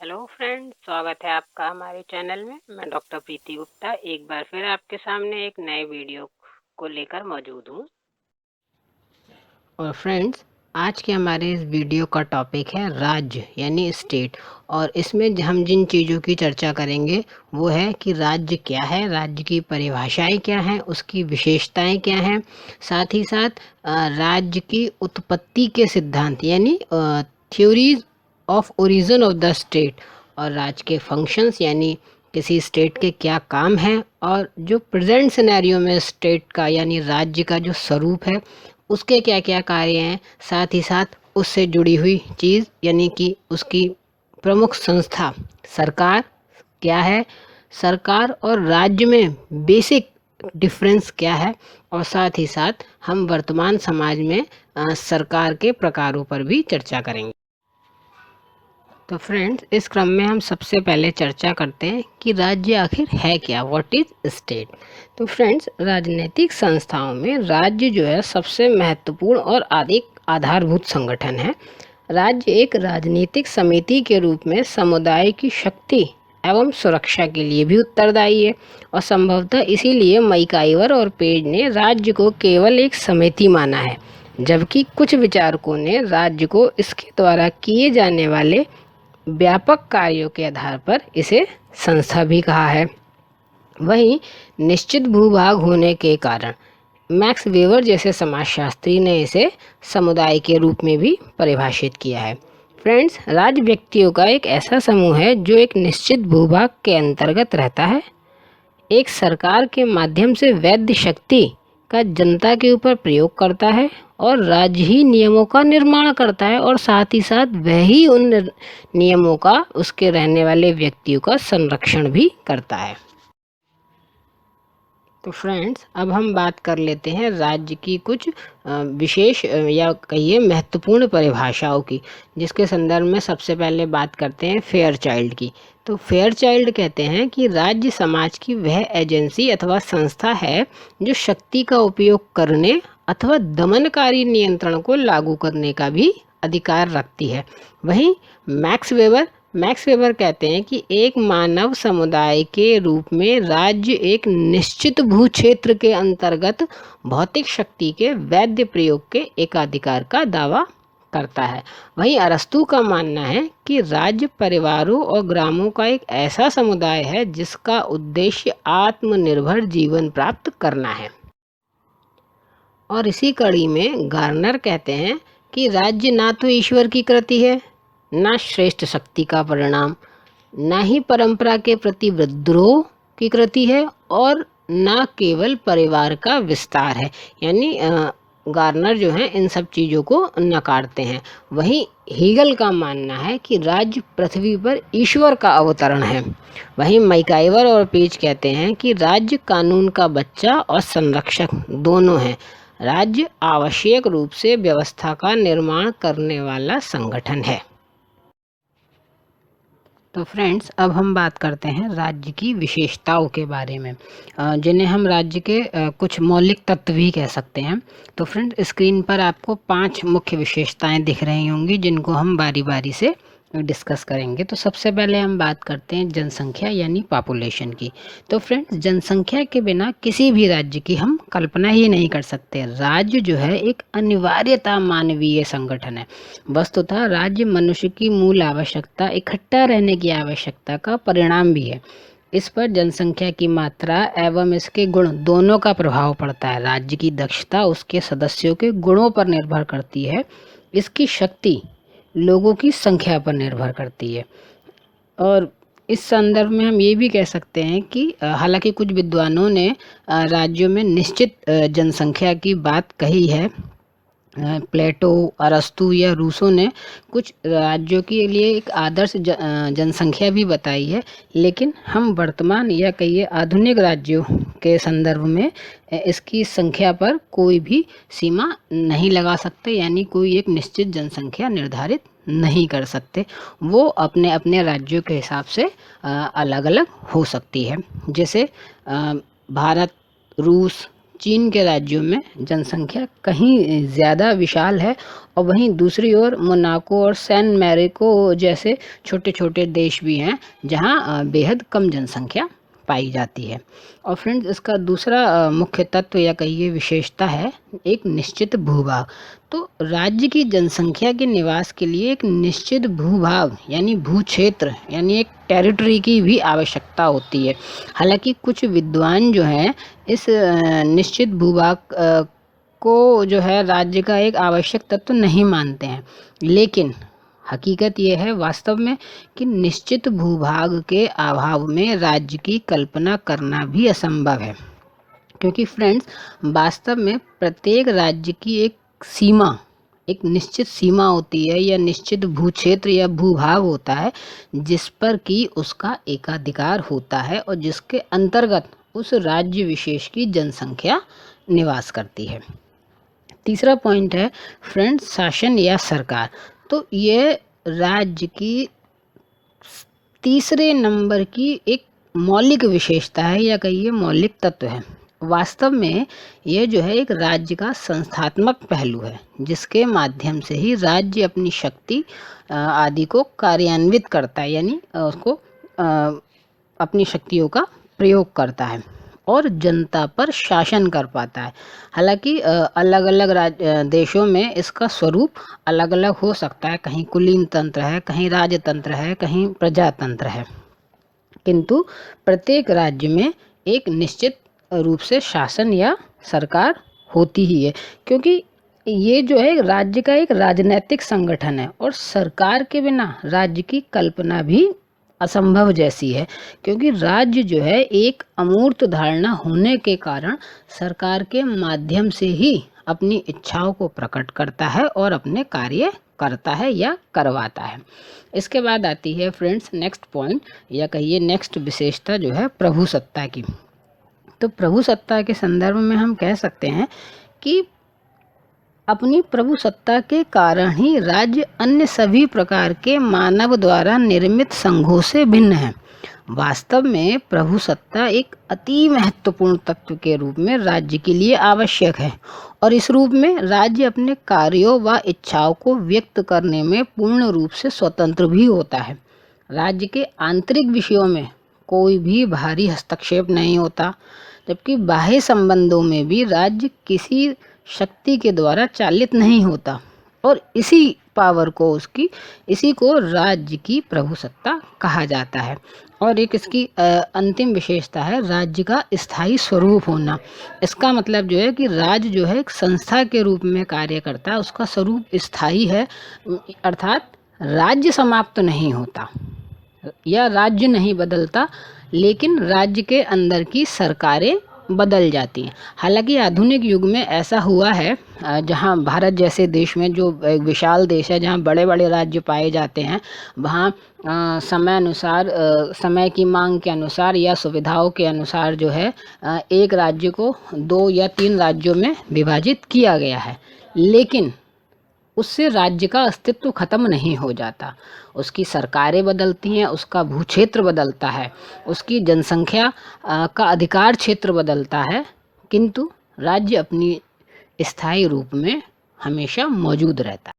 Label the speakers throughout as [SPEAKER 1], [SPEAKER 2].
[SPEAKER 1] Hello friend, स्वागत है आपका हमारे चैनल में। मैं डॉक्टर प्रीति गुप्ता एक बार फिर आपके सामने एक नए वीडियो को लेकर मौजूद हूँ। और फ्रेंड्स, आज के हमारे इस वीडियो का टॉपिक है राज्य यानी स्टेट। और इसमें हम जिन चीज़ों की चर्चा करेंगे वो है कि राज्य क्या है, राज्य की परिभाषाएं क्या हैं, उसकी विशेषताएं क्या हैं, साथ ही साथ राज्य की उत्पत्ति के सिद्धांत यानी theories of origin of the state, और राज्य के फंक्शंस यानी किसी स्टेट के क्या काम हैं, और जो प्रेजेंट सिनेरियो में स्टेट का यानी राज्य का जो स्वरूप है उसके क्या क्या कार्य हैं, साथ ही साथ उससे जुड़ी हुई चीज़ यानी कि उसकी प्रमुख संस्था सरकार क्या है, सरकार और राज्य में बेसिक डिफरेंस क्या है, और साथ ही साथ हम वर्तमान समाज में सरकार के प्रकारों पर भी चर्चा करेंगे। तो फ्रेंड्स, इस क्रम में हम सबसे पहले चर्चा करते हैं कि राज्य आखिर है क्या, व्हाट इज स्टेट। तो फ्रेंड्स, राजनीतिक संस्थाओं में राज्य जो है सबसे महत्वपूर्ण और अधिक आधारभूत संगठन है। राज्य एक राजनीतिक समिति के रूप में समुदाय की शक्ति एवं सुरक्षा के लिए भी उत्तरदायी है, और संभवतः इसीलिए मैकाइवर और पेज ने राज्य को केवल एक समिति माना है, जबकि कुछ विचारकों ने राज्य को इसके द्वारा किए जाने वाले व्यापक कार्यों के आधार पर इसे संस्था भी कहा है। वहीं निश्चित भूभाग होने के कारण मैक्स वेबर जैसे समाजशास्त्री ने इसे समुदाय के रूप में भी परिभाषित किया है। फ्रेंड्स, राज्य व्यक्तियों का एक ऐसा समूह है जो एक निश्चित भूभाग के अंतर्गत रहता है, एक सरकार के माध्यम से वैध शक्ति का जनता के ऊपर प्रयोग करता है, और राज्य ही नियमों का निर्माण करता है, और साथ ही साथ वह ही उन नियमों का उसके रहने वाले व्यक्तियों का संरक्षण भी करता है। तो फ्रेंड्स, अब हम बात कर लेते हैं राज्य की कुछ विशेष या कहिए महत्वपूर्ण परिभाषाओं की, जिसके संदर्भ में सबसे पहले बात करते हैं फेयर चाइल्ड की। तो फेयर चाइल्ड कहते हैं कि राज्य समाज की वह एजेंसी अथवा संस्था है जो शक्ति का उपयोग करने अथवा दमनकारी नियंत्रण को लागू करने का भी अधिकार रखती है। वहीं मैक्स वेबर कहते हैं कि एक मानव समुदाय के रूप में राज्य एक निश्चित भूक्षेत्र के अंतर्गत भौतिक शक्ति के वैध प्रयोग के एकाधिकार का दावा करता है। वहीं अरस्तू का मानना है कि राज्य परिवारों और ग्रामों का एक ऐसा समुदाय है जिसका उद्देश्य आत्मनिर्भर जीवन प्राप्त करना है। और इसी कड़ी में गार्नर कहते हैं कि राज्य ना तो ईश्वर की कृति है, ना श्रेष्ठ शक्ति का परिणाम, ना ही परंपरा के प्रति विद्रोह की कृति है, और ना केवल परिवार का विस्तार है। यानी गार्नर जो है इन सब चीज़ों को नकारते हैं। वहीं हीगल का मानना है कि राज्य पृथ्वी पर ईश्वर का अवतरण है। वहीं मैकाइवर और पेज कहते हैं कि राज्य कानून का बच्चा और संरक्षक दोनों हैं। राज्य आवश्यक रूप से व्यवस्था का निर्माण करने वाला संगठन है। तो फ्रेंड्स, अब हम बात करते हैं राज्य की विशेषताओं के बारे में, जिन्हें हम राज्य के कुछ मौलिक तत्व भी कह सकते हैं। तो फ्रेंड्स, स्क्रीन पर आपको 5 मुख्य विशेषताएं दिख रही होंगी, जिनको हम बारी बारी से डिस्कस करेंगे। तो सबसे पहले हम बात करते हैं जनसंख्या यानी पॉपुलेशन की। तो फ्रेंड्स, जनसंख्या के बिना किसी भी राज्य की हम कल्पना ही नहीं कर सकते। राज्य जो है एक अनिवार्यता मानवीय संगठन है। वस्तुतः राज्य मनुष्य की मूल आवश्यकता, इकट्ठा रहने की आवश्यकता का परिणाम भी है। इस पर जनसंख्या की मात्रा एवं इसके गुण दोनों का प्रभाव पड़ता है। राज्य की दक्षता उसके सदस्यों के गुणों पर निर्भर करती है, इसकी शक्ति लोगों की संख्या पर निर्भर करती है। और इस संदर्भ में हम ये भी कह सकते हैं कि हालांकि कुछ विद्वानों ने राज्यों में निश्चित जनसंख्या की बात कही है, प्लेटो, अरस्तू या रूसो ने कुछ राज्यों के लिए एक आदर्श जनसंख्या भी बताई है, लेकिन हम वर्तमान या कहिए आधुनिक राज्यों के संदर्भ में इसकी संख्या पर कोई भी सीमा नहीं लगा सकते, यानी कोई एक निश्चित जनसंख्या निर्धारित नहीं कर सकते। वो अपने अपने राज्यों के हिसाब से अलग अलग हो सकती है। जैसे भारत, रूस, चीन के राज्यों में जनसंख्या कहीं ज़्यादा विशाल है, और वहीं दूसरी ओर मोनाको और सैन मैरिको जैसे छोटे छोटे देश भी हैं जहां बेहद कम जनसंख्या पाई जाती है। और फ्रेंड्स, इसका दूसरा मुख्य तत्व या कहिए विशेषता है एक निश्चित भूभाग। तो राज्य की जनसंख्या के निवास के लिए एक निश्चित भूभाग यानी भूक्षेत्र यानी एक टेरिटरी की भी आवश्यकता होती है। हालांकि कुछ विद्वान जो हैं इस निश्चित भूभाग को जो है राज्य का एक आवश्यक तत्व नहीं मानते हैं, लेकिन हकीकत यह है वास्तव में कि निश्चित भूभाग के अभाव में राज्य की कल्पना करना भी असंभव है। क्योंकि फ्रेंड्स, वास्तव में प्रत्येक राज्य की एक निश्चित सीमा होती है या निश्चित भूक्षेत्र या भूभाग होता है जिस पर कि उसका एकाधिकार होता है और जिसके अंतर्गत उस राज्य विशेष की जनसंख्या निवास करती है। तीसरा पॉइंट है फ्रेंड्स, शासन या सरकार। तो ये राज्य की तीसरे नंबर की एक मौलिक विशेषता है या कहिए मौलिक तत्व है। वास्तव में यह जो है एक राज्य का संस्थात्मक पहलू है जिसके माध्यम से ही राज्य अपनी शक्ति आदि को कार्यान्वित करता है, यानी उसको अपनी शक्तियों का प्रयोग करता है और जनता पर शासन कर पाता है। हालांकि अलग अलग देशों में इसका स्वरूप अलग अलग हो सकता है, कहीं कुलीन तंत्र है, कहीं राजतंत्र है, कहीं प्रजातंत्र है, किंतु प्रत्येक राज्य में एक निश्चित रूप से शासन या सरकार होती ही है। क्योंकि ये जो है राज्य का एक राजनीतिक संगठन है और सरकार के बिना राज्य की कल्पना भी असंभव जैसी है। क्योंकि राज्य जो है एक अमूर्त धारणा होने के कारण सरकार के माध्यम से ही अपनी इच्छाओं को प्रकट करता है और अपने कार्य करता है या करवाता है। इसके बाद आती है फ्रेंड्स नेक्स्ट पॉइंट या कहिए नेक्स्ट विशेषता जो है प्रभुसत्ता की। तो प्रभुसत्ता के संदर्भ में हम कह सकते हैं कि अपनी प्रभुसत्ता के कारण ही राज्य अन्य सभी प्रकार के मानव द्वारा निर्मित संघों से भिन्न है। वास्तव में प्रभुसत्ता एक अति महत्वपूर्ण तत्व के रूप में राज्य के लिए आवश्यक है और इस रूप में राज्य अपने कार्यों व इच्छाओं को व्यक्त करने में पूर्ण रूप से स्वतंत्र भी होता है। राज्य के आंतरिक विषयों में कोई भी बाहरी हस्तक्षेप नहीं होता, जबकि बाह्य संबंधों में भी राज्य किसी शक्ति के द्वारा चालित नहीं होता और इसी को राज्य की प्रभुसत्ता कहा जाता है। और एक इसकी अंतिम विशेषता है राज्य का स्थायी स्वरूप होना। इसका मतलब जो है कि राज्य जो है एक संस्था के रूप में कार्य करता है, उसका स्वरूप स्थायी है, अर्थात राज्य समाप्त नहीं होता या राज्य नहीं बदलता, लेकिन राज्य के अंदर की सरकारें बदल जाती हैं। हालांकि आधुनिक युग में ऐसा हुआ है जहां भारत जैसे देश में जो एक विशाल देश है जहां बड़े बड़े राज्य पाए जाते हैं, वहां समय अनुसार समय की मांग के अनुसार या सुविधाओं के अनुसार जो है एक राज्य को 2 या 3 राज्यों में विभाजित किया गया है, लेकिन उससे राज्य का अस्तित्व खत्म नहीं हो जाता। उसकी सरकारें बदलती हैं, उसका भूक्षेत्र बदलता है, उसकी जनसंख्या का अधिकार क्षेत्र बदलता है, किंतु राज्य अपनी स्थायी रूप में हमेशा मौजूद रहता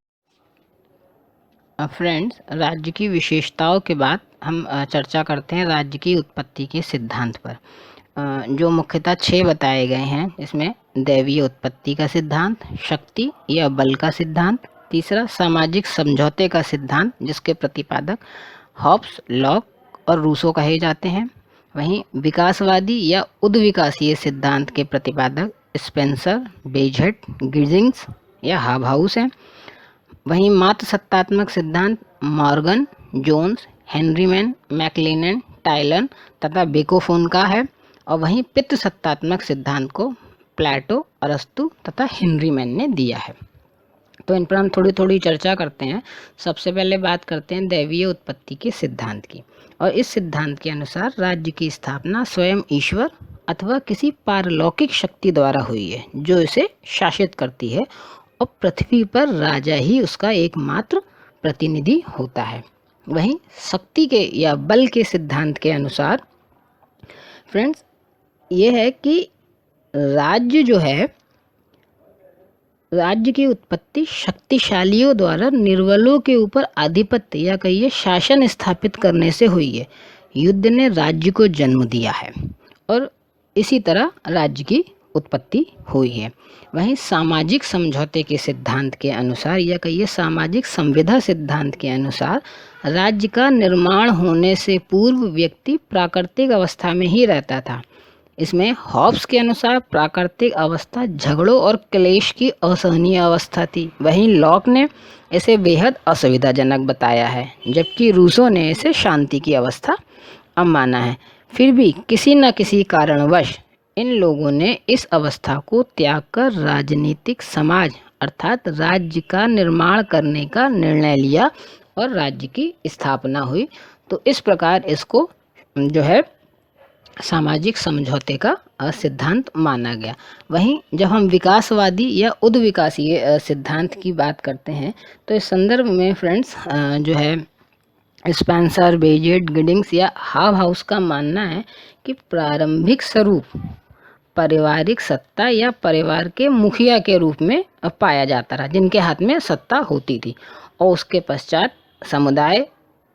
[SPEAKER 1] है। फ्रेंड्स, राज्य की विशेषताओं के बाद हम चर्चा करते हैं राज्य की उत्पत्ति के सिद्धांत पर, जो मुख्यतः 6 बताए गए हैं। इसमें दैवीय उत्पत्ति का सिद्धांत, शक्ति या बल का सिद्धांत, तीसरा सामाजिक समझौते का सिद्धांत जिसके प्रतिपादक हॉब्स, लॉक और रूसो कहे जाते हैं। वहीं विकासवादी या उद्विकासीय सिद्धांत के प्रतिपादक स्पेंसर, बेजहट, गिजिंग्स या हाबहाउस हैं। वहीं मात्र सत्तात्मक सिद्धांत मॉर्गन, जोन्स, हेनरीमैन, मैकलेलन, टायलन तथा बेकोफोन का है। और वहीं पितृसत्तात्मक सिद्धांत को प्लेटो, अरस्तु तथा हेनरीमैन ने दिया है। तो इन पर हम थोड़ी थोड़ी चर्चा करते हैं। सबसे पहले बात करते हैं दैवीय उत्पत्ति के सिद्धांत की, और इस सिद्धांत के अनुसार राज्य की स्थापना स्वयं ईश्वर अथवा किसी पारलौकिक शक्ति द्वारा हुई है जो इसे शासित करती है और पृथ्वी पर राजा ही उसका एकमात्र प्रतिनिधि होता है। वहीं शक्ति के या बल के सिद्धांत के अनुसार फ्रेंड्स ये है कि राज्य जो है, राज्य की उत्पत्ति शक्तिशालियों द्वारा निर्बलों के ऊपर आधिपत्य या कहिए शासन स्थापित करने से हुई है। युद्ध ने राज्य को जन्म दिया है और इसी तरह राज्य की उत्पत्ति हुई है। वहीं सामाजिक समझौते के सिद्धांत के अनुसार या कहिए सामाजिक संविदा सिद्धांत के अनुसार राज्य का निर्माण होने से पूर्व व्यक्ति प्राकृतिक अवस्था में ही रहता था। इसमें हॉब्स के अनुसार प्राकृतिक अवस्था झगड़ों और क्लेश की असहनीय अवस्था थी। वहीं लॉक ने इसे बेहद असुविधाजनक बताया है, जबकि रूसो ने इसे शांति की अवस्था अब माना है। फिर भी किसी न किसी कारणवश इन लोगों ने इस अवस्था को त्याग कर राजनीतिक समाज अर्थात राज्य का निर्माण करने का निर्णय लिया और राज्य की स्थापना हुई। तो इस प्रकार इसको जो है सामाजिक समझौते का सिद्धांत माना गया। वहीं जब हम विकासवादी या उद्विकासीय सिद्धांत की बात करते हैं तो इस संदर्भ में फ्रेंड्स जो है स्पेंसर, बेजेट, गिडिंग्स या हाउस का मानना है कि प्रारंभिक स्वरूप पारिवारिक सत्ता या परिवार के मुखिया के रूप में पाया जाता रहा, जिनके हाथ में सत्ता होती थी, और उसके पश्चात समुदाय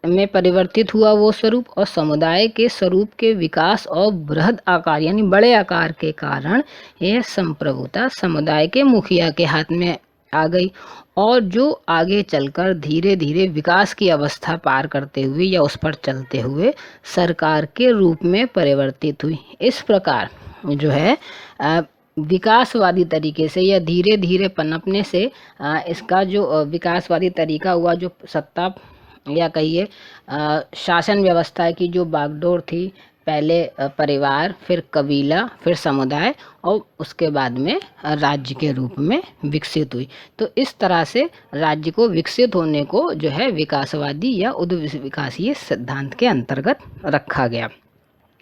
[SPEAKER 1] में परिवर्तित हुआ वो स्वरूप, और समुदाय के स्वरूप के विकास और बृहद आकार यानी बड़े आकार के कारण यह संप्रभुता समुदाय के मुखिया के हाथ में आ गई, और जो आगे चलकर धीरे धीरे विकास की अवस्था पार करते हुए या उस पर चलते हुए सरकार के रूप में परिवर्तित हुई। इस प्रकार जो है विकासवादी तरीके से या धीरे धीरे पनपने से इसका जो विकासवादी तरीका हुआ, जो सत्ता या कहिए शासन व्यवस्था की जो बागडोर थी, पहले परिवार, फिर कबीला, फिर समुदाय और उसके बाद में राज्य के रूप में विकसित हुई। तो इस तरह से राज्य को विकसित होने को जो है विकासवादी या उद्विकासीय सिद्धांत के अंतर्गत रखा गया।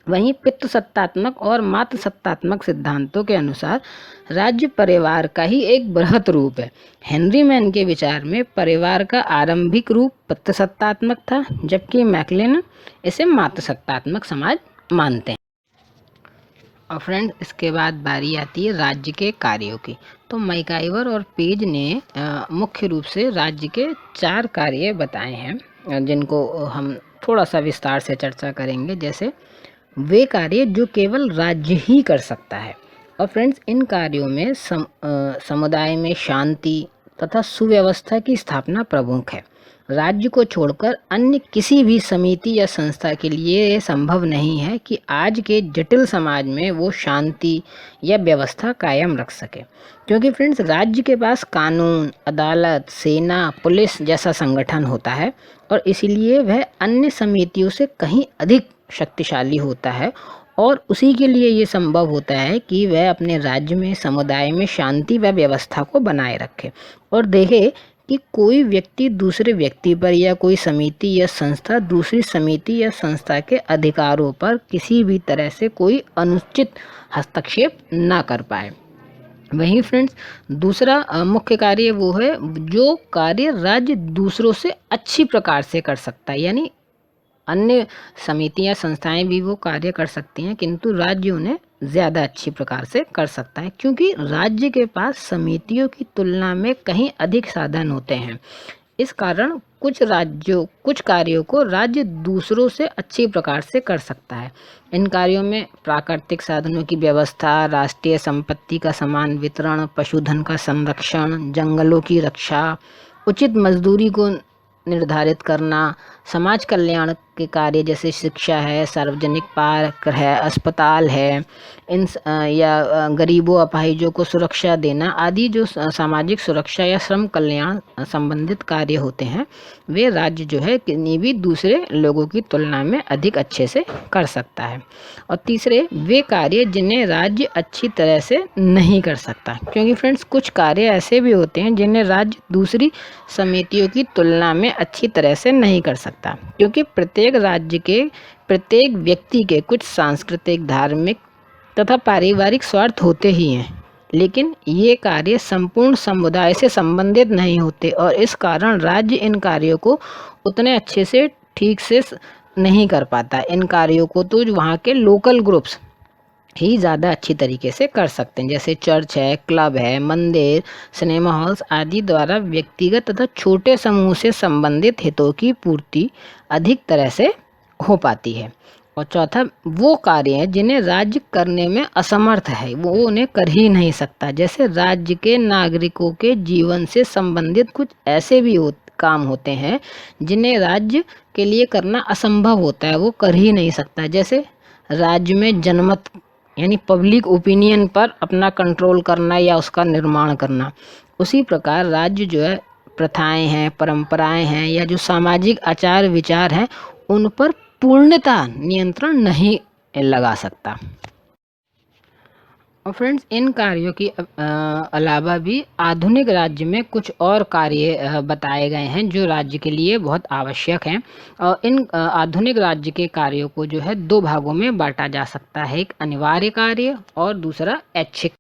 [SPEAKER 1] वहीं पितृ सत्तात्मक और मातृ सत्तात्मक सिद्धांतों के अनुसार राज्य परिवार का ही एक बृहत रूप है। हेनरी मैन के विचार में परिवार का आरंभिक रूप पितृ सत्तात्मक था, जबकि मैकलेन इसे मातृ सत्तात्मक समाज मानते हैं। और फ्रेंड्स, इसके बाद बारी आती है राज्य के कार्यों की। तो मैकाइवर और पेज ने मुख्य रूप से राज्य के 4 कार्य बताए हैं, जिनको हम थोड़ा सा विस्तार से चर्चा करेंगे। जैसे वे कार्य जो केवल राज्य ही कर सकता है। और फ्रेंड्स, इन कार्यों में समुदाय में शांति तथा सुव्यवस्था की स्थापना प्रमुख है। राज्य को छोड़कर अन्य किसी भी समिति या संस्था के लिए ये संभव नहीं है कि आज के जटिल समाज में वो शांति या व्यवस्था कायम रख सके, क्योंकि फ्रेंड्स राज्य के पास कानून, अदालत, सेना, पुलिस जैसा संगठन होता है, और इसीलिए वह अन्य समितियों से कहीं अधिक शक्तिशाली होता है, और उसी के लिए ये संभव होता है कि वह अपने राज्य में, समुदाय में शांति व व्यवस्था को बनाए रखे और देखे कि कोई व्यक्ति दूसरे व्यक्ति पर या कोई समिति या संस्था दूसरी समिति या संस्था के अधिकारों पर किसी भी तरह से कोई अनुचित हस्तक्षेप ना कर पाए। वहीं फ्रेंड्स, दूसरा मुख्य कार्य वो है जो कार्य राज्य दूसरों से अच्छी प्रकार से कर सकता है, यानी अन्य समितियां संस्थाएं भी वो कार्य कर सकती हैं, किंतु राज्य उन्हें ज़्यादा अच्छी प्रकार से कर सकता है, क्योंकि राज्य के पास समितियों की तुलना में कहीं अधिक साधन होते हैं। इस कारण कुछ कार्यों को राज्य दूसरों से अच्छी प्रकार से कर सकता है। इन कार्यों में प्राकृतिक साधनों की व्यवस्था, राष्ट्रीय संपत्ति का समान वितरण, पशुधन का संरक्षण, जंगलों की रक्षा, उचित मजदूरी को निर्धारित करना, समाज कल्याण के कार्य जैसे शिक्षा है, सार्वजनिक पार्क है, अस्पताल है, या गरीबों अपाहिजों को सुरक्षा देना आदि जो सामाजिक सुरक्षा या श्रम कल्याण संबंधित कार्य होते हैं, वे राज्य जो है किन्हीं भी दूसरे लोगों की तुलना में अधिक अच्छे से कर सकता है। और तीसरे, वे कार्य जिन्हें राज्य अच्छी तरह से नहीं कर सकता, क्योंकि फ्रेंड्स कुछ कार्य ऐसे भी होते हैं जिन्हें राज्य दूसरी समितियों की तुलना में अच्छी तरह से नहीं कर सकता, क्योंकि प्रत्येक राज्य के प्रत्येक व्यक्ति के कुछ सांस्कृतिक, धार्मिक तथा पारिवारिक स्वार्थ होते ही हैं, लेकिन ये कार्य संपूर्ण समुदाय से संबंधित नहीं होते, और इस कारण राज्य इन कार्यों को उतने अच्छे से ठीक से नहीं कर पाता। इन कार्यों को तो वहाँ के लोकल ग्रुप्स ही ज़्यादा अच्छी तरीके से कर सकते हैं। जैसे चर्च है, क्लब है, मंदिर, सिनेमा हॉल्स आदि द्वारा व्यक्तिगत तथा छोटे समूह से संबंधित हितों की पूर्ति अधिक तरह से हो पाती है। और चौथा, वो कार्य हैं जिन्हें राज्य करने में असमर्थ है, वो उन्हें कर ही नहीं सकता। जैसे राज्य के नागरिकों के जीवन से संबंधित कुछ ऐसे भी काम होते हैं जिन्हें राज्य के लिए करना असंभव होता है, वो कर ही नहीं सकता। जैसे राज्य में जनमत यानी पब्लिक ओपिनियन पर अपना कंट्रोल करना या उसका निर्माण करना। उसी प्रकार राज्य जो है प्रथाएं हैं, परंपराएं हैं या जो सामाजिक आचार विचार हैं उन पर पूर्णतः नियंत्रण नहीं लगा सकता। और फ्रेंड्स, इन कार्यों की अलावा भी आधुनिक राज्य में कुछ और कार्य बताए गए हैं जो राज्य के लिए बहुत आवश्यक हैं। और इन आधुनिक राज्य के कार्यों को जो है दो भागों में बांटा जा सकता है, एक अनिवार्य कार्य और दूसरा ऐच्छिक।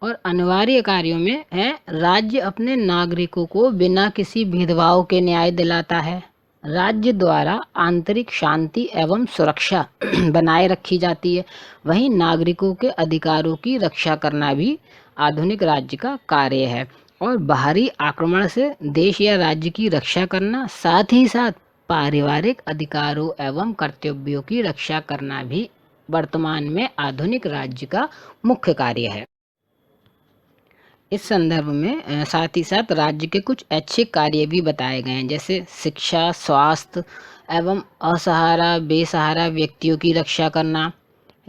[SPEAKER 1] और अनिवार्य कार्यों में है राज्य अपने नागरिकों को बिना किसी भेदभाव के न्याय दिलाता है, राज्य द्वारा आंतरिक शांति एवं सुरक्षा बनाए रखी जाती है। वहीं नागरिकों के अधिकारों की रक्षा करना भी आधुनिक राज्य का कार्य है। और बाहरी आक्रमण से देश या राज्य की रक्षा करना, साथ ही साथ पारिवारिक अधिकारों एवं कर्तव्यों की रक्षा करना भी वर्तमान में आधुनिक राज्य का मुख्य कार्य है। इस संदर्भ में साथ ही साथ राज्य के कुछ ऐच्छिक कार्य भी बताए गए हैं, जैसे शिक्षा, स्वास्थ्य एवं असहारा बेसहारा व्यक्तियों की रक्षा करना,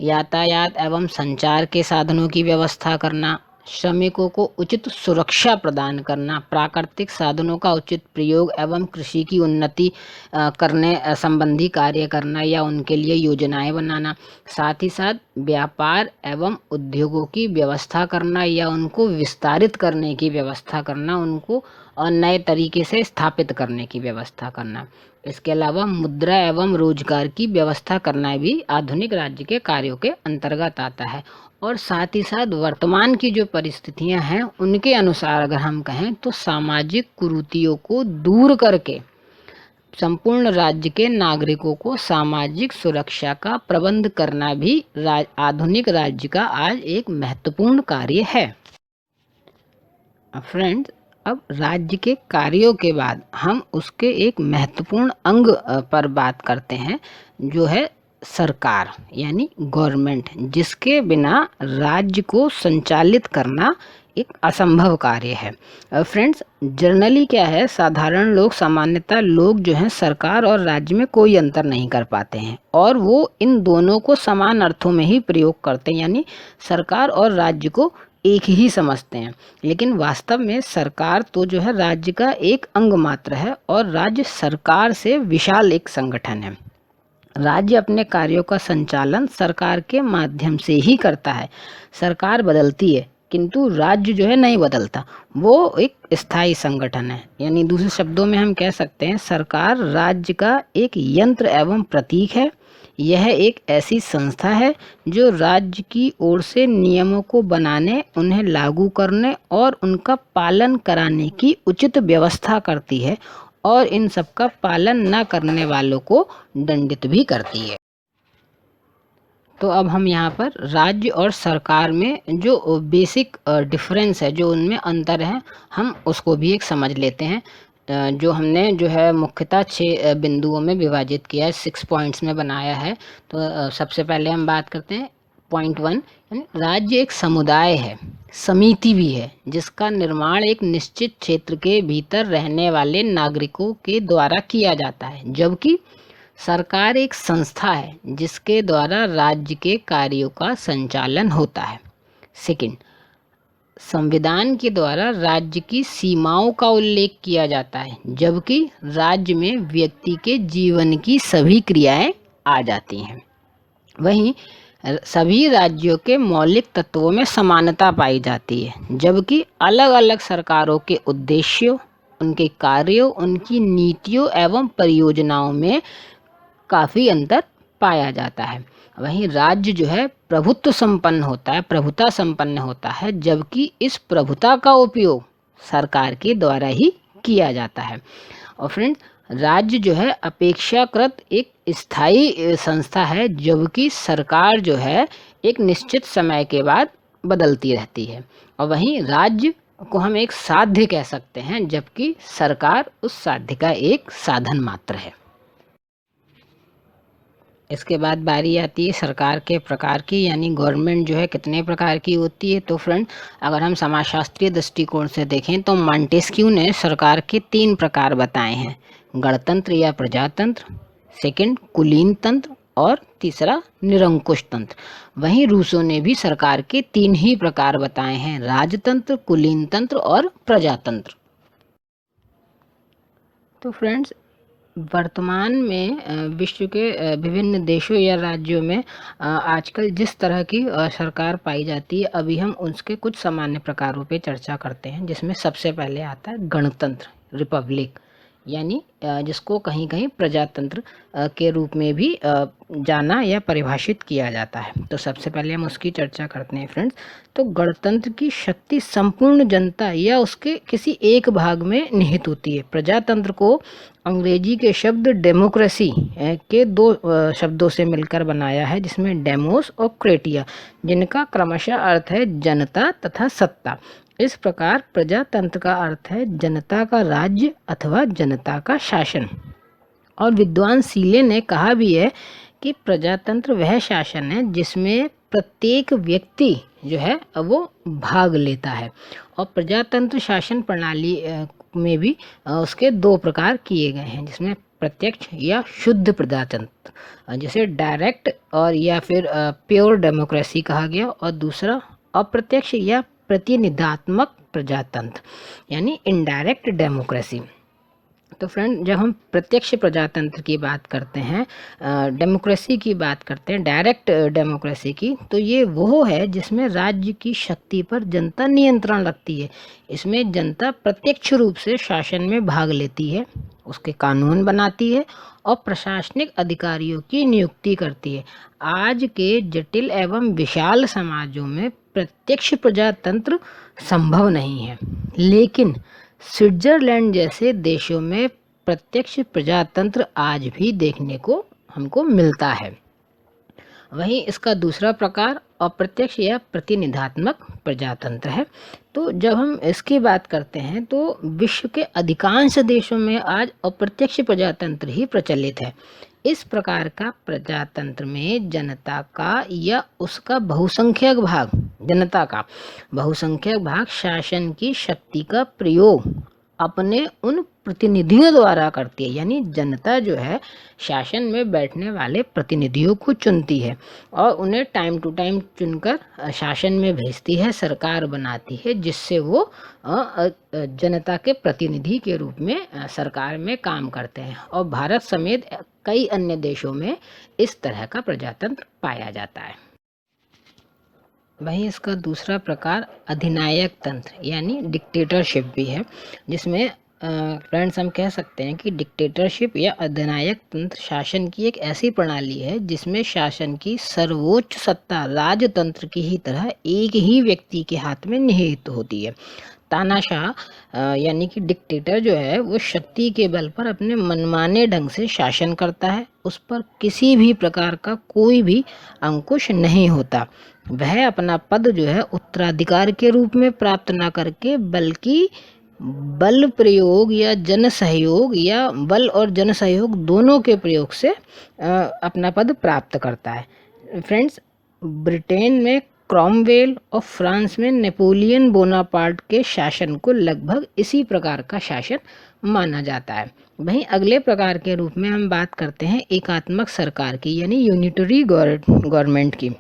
[SPEAKER 1] यातायात एवं संचार के साधनों की व्यवस्था करना, श्रमिकों को उचित सुरक्षा प्रदान करना, प्राकृतिक साधनों का उचित प्रयोग एवं कृषि की उन्नति करने संबंधी कार्य करना या उनके लिए योजनाएं बनाना, साथ ही साथ व्यापार एवं उद्योगों की व्यवस्था करना या उनको विस्तारित करने की व्यवस्था करना, उनको नए तरीके से स्थापित करने की व्यवस्था करना। इसके अलावा मुद्रा एवं रोजगार की व्यवस्था करना भी आधुनिक राज्य के कार्यों के अंतर्गत आता है। और साथ ही साथ वर्तमान की जो परिस्थितियां हैं उनके अनुसार अगर हम कहें तो सामाजिक कुरीतियों को दूर करके संपूर्ण राज्य के नागरिकों को सामाजिक सुरक्षा का प्रबंध करना भी आधुनिक राज्य का आज एक महत्वपूर्ण कार्य है। फ्रेंड्स, अब राज्य के कार्यों के बाद हम उसके एक महत्वपूर्ण अंग पर बात करते हैं, जो है सरकार यानी गवर्नमेंट, जिसके बिना राज्य को संचालित करना एक असंभव कार्य है। फ्रेंड्स, जनरली क्या है, साधारण लोग, सामान्यतः लोग जो हैं सरकार और राज्य में कोई अंतर नहीं कर पाते हैं और वो इन दोनों को समान अर्थों में ही प्रयोग करते हैं, यानी सरकार और राज्य को एक ही समझते हैं। लेकिन वास्तव में सरकार तो जो है राज्य का एक अंग मात्र है और राज्य सरकार से विशाल एक संगठन है। राज्य अपने कार्यों का संचालन सरकार के माध्यम से ही करता है। सरकार बदलती है किंतु राज्य जो है नहीं बदलता, वो एक स्थायी संगठन है। यानी दूसरे शब्दों में हम कह सकते हैं सरकार राज्य का एक यंत्र एवं प्रतीक है। यह एक ऐसी संस्था है जो राज्य की ओर से नियमों को बनाने, उन्हें लागू करने और उनका पालन कराने की उचित व्यवस्था करती है और इन सब का पालन न करने वालों को दंडित भी करती है। तो अब हम यहाँ पर राज्य और सरकार में जो बेसिक डिफरेंस है, जो उनमें अंतर है, हम उसको भी एक समझ लेते हैं। जो हमने जो है मुख्यतः 6 बिंदुओं में विभाजित किया है, 6 पॉइंट्स में बनाया है। तो सबसे पहले हम बात करते हैं पॉइंट 1, यानी राज्य एक समुदाय है, समिति भी है, जिसका निर्माण एक निश्चित क्षेत्र के भीतर रहने वाले नागरिकों के द्वारा किया जाता है, जबकि सरकार एक संस्था है जिसके द्वारा राज्य के कार्यों का संचालन होता है। सेकंड, संविधान के द्वारा राज्य की सीमाओं का उल्लेख किया जाता है, जबकि राज्य में व्यक्ति के जीवन की सभी क्रियाएं आ जाती हैं। वहीं सभी राज्यों के मौलिक तत्वों में समानता पाई जाती है, जबकि अलग अलग सरकारों के उद्देश्यों, उनके कार्यों, उनकी नीतियों एवं परियोजनाओं में काफ़ी अंतर पाया जाता है। वहीं राज्य जो है प्रभुत्व संपन्न होता है, प्रभुता संपन्न होता है, जबकि इस प्रभुता का उपयोग सरकार के द्वारा ही किया जाता है। और फ्रेंड्स, राज्य जो है अपेक्षाकृत एक स्थायी संस्था है, जबकि सरकार जो है एक निश्चित समय के बाद बदलती रहती है। और वहीं राज्य को हम एक साध्य कह सकते हैं, जबकि सरकार उस साध्य का एक साधन मात्र है। इसके बाद बारी आती है सरकार के प्रकार की, यानी गवर्नमेंट जो है कितने प्रकार की होती है। तो फ्रेंड, अगर हम समाजशास्त्रीय दृष्टिकोण से देखें तो मॉन्टेस्क्यू ने सरकार के 3 प्रकार बताए हैं: गणतंत्र या प्रजातंत्र, सेकंड कुलीन तंत्र और तीसरा निरंकुश तंत्र। वहीं रूसो ने भी सरकार के 3 ही प्रकार बताए हैं: राजतंत्र, कुलीन तंत्र और प्रजातंत्र। तो फ्रेंड्स, वर्तमान में विश्व के विभिन्न देशों या राज्यों में आजकल जिस तरह की सरकार पाई जाती है, अभी हम उसके कुछ सामान्य प्रकारों पे चर्चा करते हैं, जिसमें सबसे पहले आता है गणतंत्र, रिपब्लिक, यानी जिसको कहीं कहीं प्रजातंत्र के रूप में भी जाना या परिभाषित किया जाता है। तो सबसे पहले हम उसकी चर्चा करते हैं फ्रेंड्स। तो गणतंत्र की शक्ति संपूर्ण जनता या उसके किसी एक भाग में निहित होती है। प्रजातंत्र को अंग्रेजी के शब्द डेमोक्रेसी के 2 शब्दों से मिलकर बनाया है, जिसमें डेमोस और क्रेटिया, जिनका क्रमशः अर्थ है जनता तथा सत्ता। इस प्रकार प्रजातंत्र का अर्थ है जनता का राज्य अथवा जनता का शासन। और विद्वान सीले ने कहा भी है कि प्रजातंत्र वह शासन है जिसमें प्रत्येक व्यक्ति जो है वो भाग लेता है। और प्रजातंत्र शासन प्रणाली में भी उसके 2 प्रकार किए गए हैं, जिसमें प्रत्यक्ष या शुद्ध प्रजातंत्र, जिसे डायरेक्ट और या फिर प्योर डेमोक्रेसी कहा गया, और दूसरा अप्रत्यक्ष या प्रतिनिधात्मक प्रजातंत्र, यानी इनडायरेक्ट डेमोक्रेसी। तो फ्रेंड, जब हम प्रत्यक्ष प्रजातंत्र की बात करते हैं, डेमोक्रेसी की बात करते हैं, डायरेक्ट डेमोक्रेसी की, तो ये वो है जिसमें राज्य की शक्ति पर जनता नियंत्रण रखती है। इसमें जनता प्रत्यक्ष रूप से शासन में भाग लेती है, उसके कानून बनाती है और प्रशासनिक अधिकारियों की नियुक्ति करती है। आज के जटिल एवं विशाल समाजों में प्रत्यक्ष प्रजातंत्र संभव नहीं है, लेकिन स्विट्जरलैंड जैसे देशों में प्रत्यक्ष प्रजातंत्र आज भी देखने को हमको मिलता है। वहीं इसका दूसरा प्रकार अप्रत्यक्ष या प्रतिनिधात्मक प्रजातंत्र है। तो जब हम इसकी बात करते हैं तो विश्व के अधिकांश देशों में आज अप्रत्यक्ष प्रजातंत्र ही प्रचलित है। इस प्रकार का प्रजातंत्र में जनता का या उसका बहुसंख्यक भाग, जनता का बहुसंख्यक भाग शासन की शक्ति का प्रयोग अपने उन प्रतिनिधियों द्वारा करती है, यानी जनता जो है शासन में बैठने वाले प्रतिनिधियों को चुनती है और उन्हें टाइम टू टाइम चुनकर शासन में भेजती है, सरकार बनाती है, जिससे वो जनता के प्रतिनिधि के रूप में सरकार में काम करते हैं। और भारत समेत कई अन्य देशों में इस तरह का प्रजातंत्र पाया जाता है। वहीं इसका दूसरा प्रकार अधिनायक तंत्र यानी डिक्टेटरशिप भी है, जिसमें फ्रेंड्स हम कह सकते हैं कि डिक्टेटरशिप या अधिनायक तंत्र शासन की एक ऐसी प्रणाली है जिसमें शासन की सर्वोच्च सत्ता राजतंत्र की ही तरह एक ही व्यक्ति के हाथ में निहित होती है। तानाशाह यानी कि डिक्टेटर जो है वो शक्ति के बल पर अपने मनमाने ढंग से शासन करता है, उस पर किसी भी प्रकार का कोई भी अंकुश नहीं होता। वह अपना पद जो है उत्तराधिकार के रूप में प्राप्त न करके बल्कि बल प्रयोग या जन सहयोग या बल और जन सहयोग दोनों के प्रयोग से अपना पद प्राप्त करता है। फ्रेंड्स, ब्रिटेन में क्रॉमवेल और फ्रांस में नेपोलियन बोनापार्ट के शासन को लगभग इसी प्रकार का शासन माना जाता है। वहीं अगले प्रकार के रूप में हम बात करते हैं एकात्मक सरकार की, यानी यूनिटरी गवर्नमेंट की।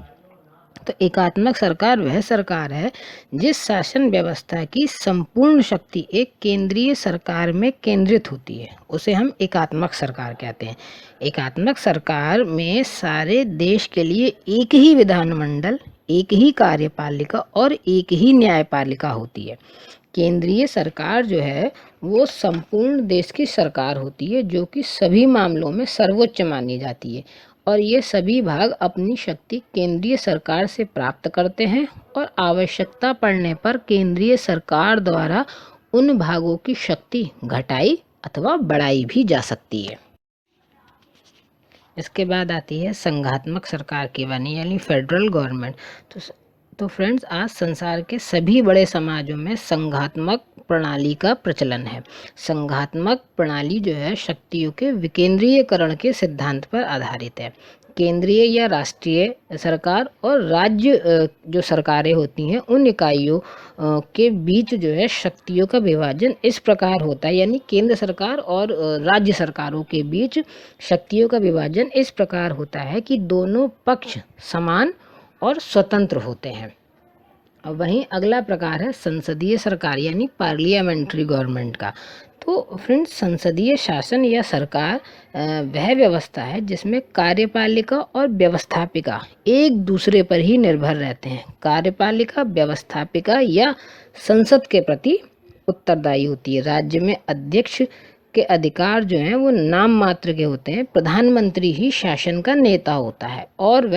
[SPEAKER 1] तो एकात्मक सरकार वह सरकार है जिस शासन व्यवस्था की संपूर्ण शक्ति एक केंद्रीय सरकार में केंद्रित होती है, उसे हम एकात्मक सरकार कहते हैं। एकात्मक सरकार में सारे देश के लिए एक ही विधानमंडल, एक ही कार्यपालिका और एक ही न्यायपालिका होती है। केंद्रीय सरकार जो है वो संपूर्ण देश की सरकार होती है, जो कि सभी मामलों में सर्वोच्च मानी जाती है, और ये सभी भाग अपनी शक्ति केंद्रीय सरकार से प्राप्त करते हैं और आवश्यकता पड़ने पर केंद्रीय सरकार द्वारा उन भागों की शक्ति घटाई अथवा बढ़ाई भी जा सकती है। इसके बाद आती है संघात्मक सरकार की वाणी यानी फेडरल गवर्नमेंट। तो फ्रेंड्स, आज संसार के सभी बड़े समाजों में संघात्मक प्रणाली का प्रचलन है। संघात्मक प्रणाली जो है शक्तियों के विकेंद्रीयकरण के सिद्धांत पर आधारित है। केंद्रीय या राष्ट्रीय सरकार और राज्य जो सरकारें होती हैं उन इकाइयों के बीच जो है शक्तियों का विभाजन इस प्रकार होता है, यानी केंद्र सरकार और राज्य सरकारों के बीच शक्तियों का विभाजन इस प्रकार होता है कि दोनों पक्ष समान और स्वतंत्र होते हैं। और वहीं अगला प्रकार है संसदीय सरकार यानी पार्लियामेंट्री गवर्नमेंट का। तो फ्रेंड्स, संसदीय शासन या सरकार वह व्यवस्था है जिसमें कार्यपालिका और व्यवस्थापिका एक दूसरे पर ही निर्भर रहते हैं। कार्यपालिका व्यवस्थापिका या संसद के प्रति उत्तरदायी होती है। राज्य में अध्यक्ष के अधिकार जो हैं वो नाम मात्र के होते हैं। प्रधानमंत्री ही शासन का नेता होता है और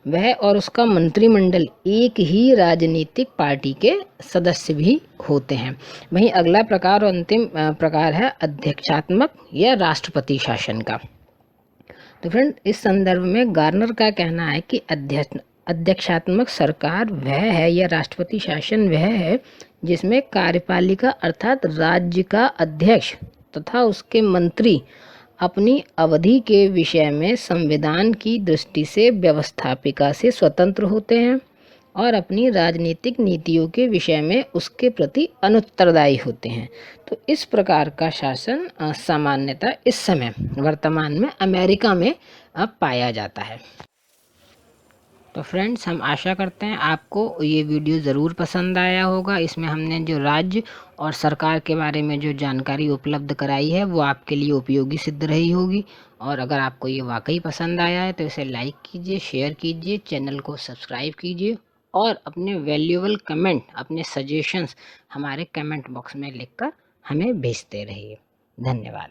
[SPEAKER 1] वह और उसका मंत्रिमंडल एक ही राजनीतिक पार्टी के सदस्य भी होते हैं। वहीं अगला प्रकार और अंतिम प्रकार है अध्यक्षात्मक या राष्ट्रपति शासन का। तो फ्रेंड, इस संदर्भ में गार्नर का कहना है कि अध्यक्षात्मक सरकार वह है या राष्ट्रपति शासन वह है जिसमें कार्यपालिका अर्थात राज्य का अध्यक्ष तथा उसके मंत्री अपनी अवधि के विषय में संविधान की दृष्टि से व्यवस्थापिका से स्वतंत्र होते हैं और अपनी राजनीतिक नीतियों के विषय में उसके प्रति अनुत्तरदायी होते हैं। तो इस प्रकार का शासन सामान्यतः इस समय वर्तमान में अमेरिका में अब पाया जाता है। तो फ्रेंड्स, हम आशा करते हैं आपको ये वीडियो ज़रूर पसंद आया होगा। इसमें हमने जो राज्य और सरकार के बारे में जो जानकारी उपलब्ध कराई है वो आपके लिए उपयोगी सिद्ध रही होगी। और अगर आपको ये वाकई पसंद आया है तो इसे लाइक कीजिए, शेयर कीजिए, चैनल को सब्सक्राइब कीजिए और अपने वैल्यूएबल कमेंट, अपने सजेशंस हमारे कमेंट बॉक्स में लिखकर हमें भेजते रहिए। धन्यवाद।